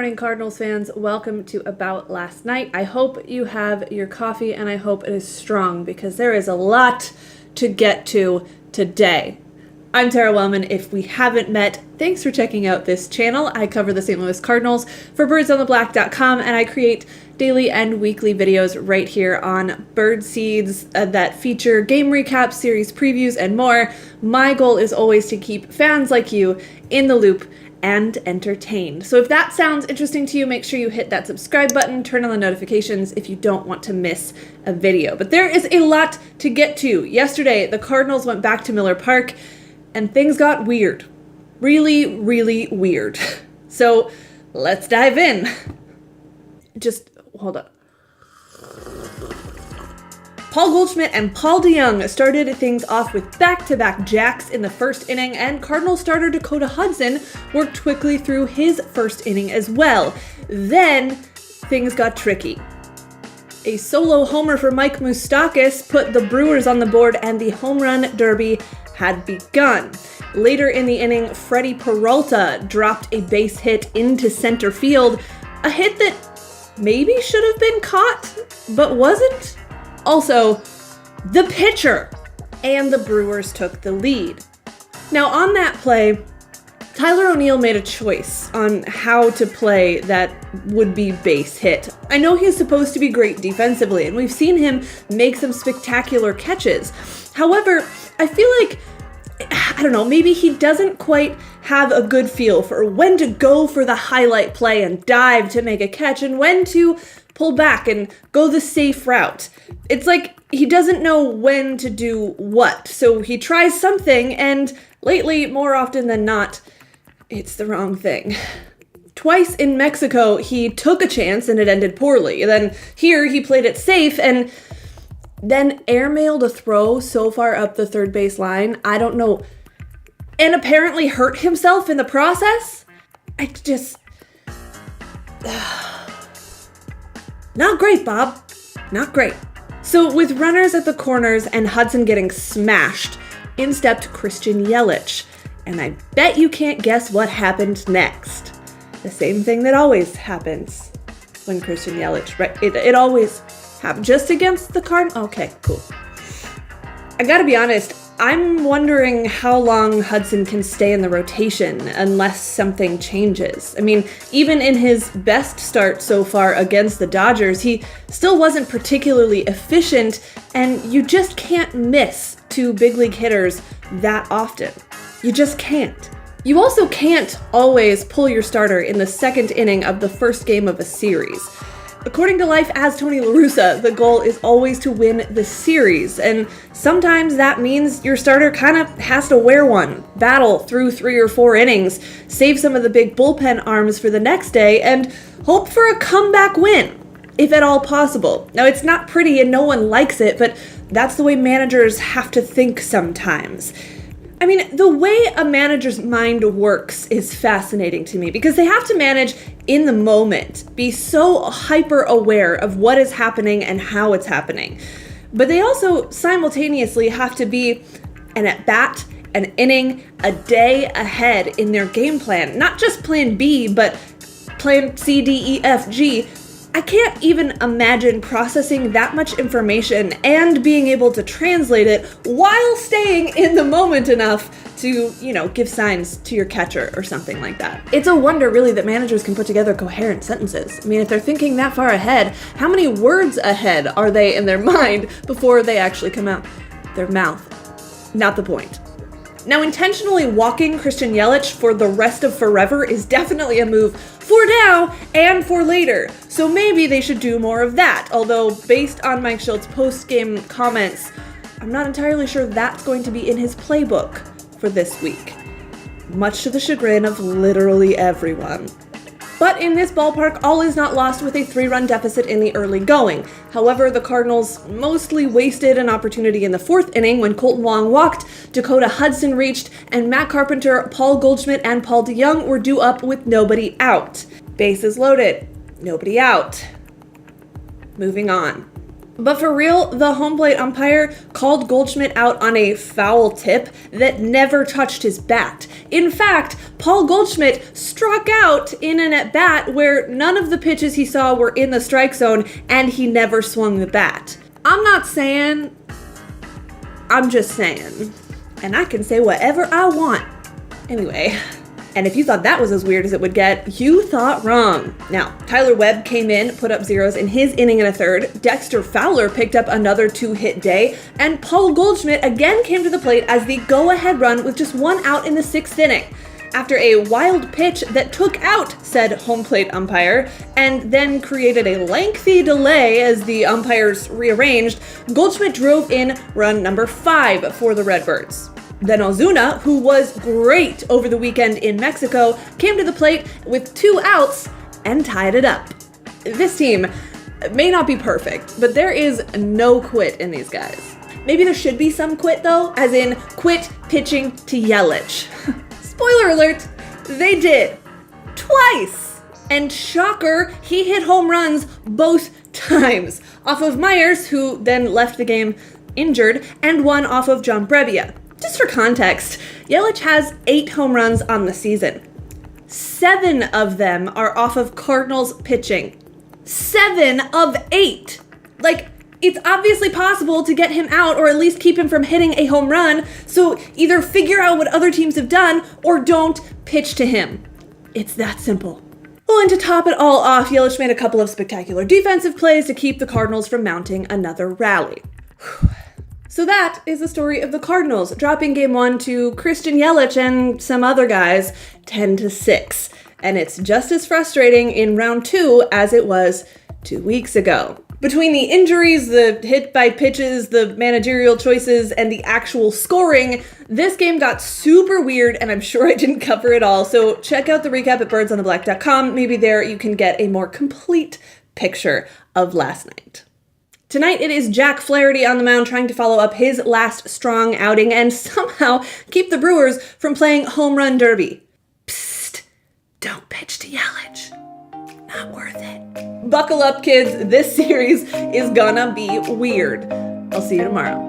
morning, Cardinals fans. Welcome to About Last Night. I hope you have your coffee and I hope it is strong because there is a lot to get to today. I'm Tara Wellman. If we haven't met, thanks for checking out this channel. I cover the St. Louis Cardinals for birdsontheblack.com, and I create daily and weekly videos right here on Bird Seeds that feature game recaps, series previews, and more. My goal is always to keep fans like you in the loop and entertained. So if that sounds interesting to you, make sure you hit that subscribe button, turn on the notifications if you don't want to miss a video. But there is a lot to get to. Yesterday, the Cardinals went back to Miller Park, and things got weird. Really, really weird. So let's dive in. Just hold up. Paul Goldschmidt and Paul DeJong started things off with back-to-back jacks in the first inning, and Cardinals starter Dakota Hudson worked quickly through his first inning as well. Then things got tricky. A solo homer for Mike Moustakas put the Brewers on the board, and the home run derby had begun. Later in the inning, Freddie Peralta dropped a base hit into center field, a hit that maybe should have been caught, but wasn't. Also, the pitcher, and the Brewers took the lead. Now on that play, Tyler O'Neill made a choice on how to play that would-be base hit. I know he's supposed to be great defensively, and we've seen him make some spectacular catches. However, I feel like, I don't know, maybe he doesn't quite have a good feel for when to go for the highlight play and dive to make a catch and when to pull back and go the safe route. It's like he doesn't know when to do what, so he tries something, and lately, more often than not, it's the wrong thing. Twice in Mexico, he took a chance and it ended poorly. Then here, he played it safe and then airmailed a throw so far up the third base line, I don't know, and apparently hurt himself in the process? I just... Not great, Bob. Not great. So with runners at the corners and Hudson getting smashed, in stepped Christian Yelich. And I bet you can't guess what happened next. The same thing that always happens when Christian Yelich, right? It always happens. Just against the Cardinals? Okay, cool. I gotta be honest, I'm wondering how long Hudson can stay in the rotation unless something changes. I mean, even in his best start so far against the Dodgers, he still wasn't particularly efficient, and you just can't miss two big league hitters that often. You just can't. You also can't always pull your starter in the second inning of the first game of a series. According to Life as Tony La Russa, the goal is always to win the series, and sometimes that means your starter kind of has to wear one, battle through 3 or 4 innings, save some of the big bullpen arms for the next day, and hope for a comeback win, if at all possible. Now, it's not pretty and no one likes it, but that's the way managers have to think sometimes. I mean, the way a manager's mind works is fascinating to me because they have to manage in the moment, be so hyper aware of what is happening and how it's happening. But they also simultaneously have to be an at-bat, an inning, a day ahead in their game plan. Not just plan B, but plan C, D, E, F, G. I can't even imagine processing that much information and being able to translate it while staying in the moment enough to, give signs to your catcher or something like that. It's a wonder, really, that managers can put together coherent sentences. I mean, if they're thinking that far ahead, how many words ahead are they in their mind before they actually come out their mouth? Not the point. Now, intentionally walking Christian Yelich for the rest of forever is definitely a move for now and for later, so maybe they should do more of that, although based on Mike Shilt's post-game comments, I'm not entirely sure that's going to be in his playbook for this week, much to the chagrin of literally everyone. But in this ballpark, all is not lost with a 3-run deficit in the early going. However, the Cardinals mostly wasted an opportunity in the 4th inning when Kolten Wong walked, Dakota Hudson reached, and Matt Carpenter, Paul Goldschmidt, and Paul DeJong were due up with nobody out. Bases loaded. Nobody out. Moving on. But for real, the home plate umpire called Goldschmidt out on a foul tip that never touched his bat. In fact, Paul Goldschmidt struck out in an at-bat where none of the pitches he saw were in the strike zone, and he never swung the bat. I'm not saying, I'm just saying. And I can say whatever I want. Anyway, and if you thought that was as weird as it would get, you thought wrong. Now, Tyler Webb came in, put up zeros in his inning and a third, Dexter Fowler picked up another 2-hit day, and Paul Goldschmidt again came to the plate as the go-ahead run with just 1 out in the 6th inning. After a wild pitch that took out said home plate umpire, and then created a lengthy delay as the umpires rearranged, Goldschmidt drove in run number 5 for the Redbirds. Then Ozuna, who was great over the weekend in Mexico, came to the plate with 2 outs and tied it up. This team may not be perfect, but there is no quit in these guys. Maybe there should be some quit though, as in quit pitching to Yelich. Spoiler alert, they did. Twice! And shocker, he hit home runs both times. Off of Myers, who then left the game injured, and 1 off of John Brebbia. Just for context, Yelich has 8 home runs on the season. 7 of them are off of Cardinals pitching. 7 of 8! Like, it's obviously possible to get him out or at least keep him from hitting a home run, so either figure out what other teams have done or don't pitch to him. It's that simple. Well, and to top it all off, Yelich made a couple of spectacular defensive plays to keep the Cardinals from mounting another rally. So that is the story of the Cardinals, dropping game 1 to Christian Yelich and some other guys 10-6. And it's just as frustrating in round 2 as it was 2 weeks ago. Between the injuries, the hit by pitches, the managerial choices, and the actual scoring, this game got super weird, and I'm sure I didn't cover it all. So check out the recap at birdsontheblack.com. Maybe there you can get a more complete picture of last night. Tonight, it is Jack Flaherty on the mound trying to follow up his last strong outing and somehow keep the Brewers from playing home run derby. Psst, don't pitch to Yelich. Not worth it. Buckle up, kids. This series is gonna be weird. I'll see you tomorrow.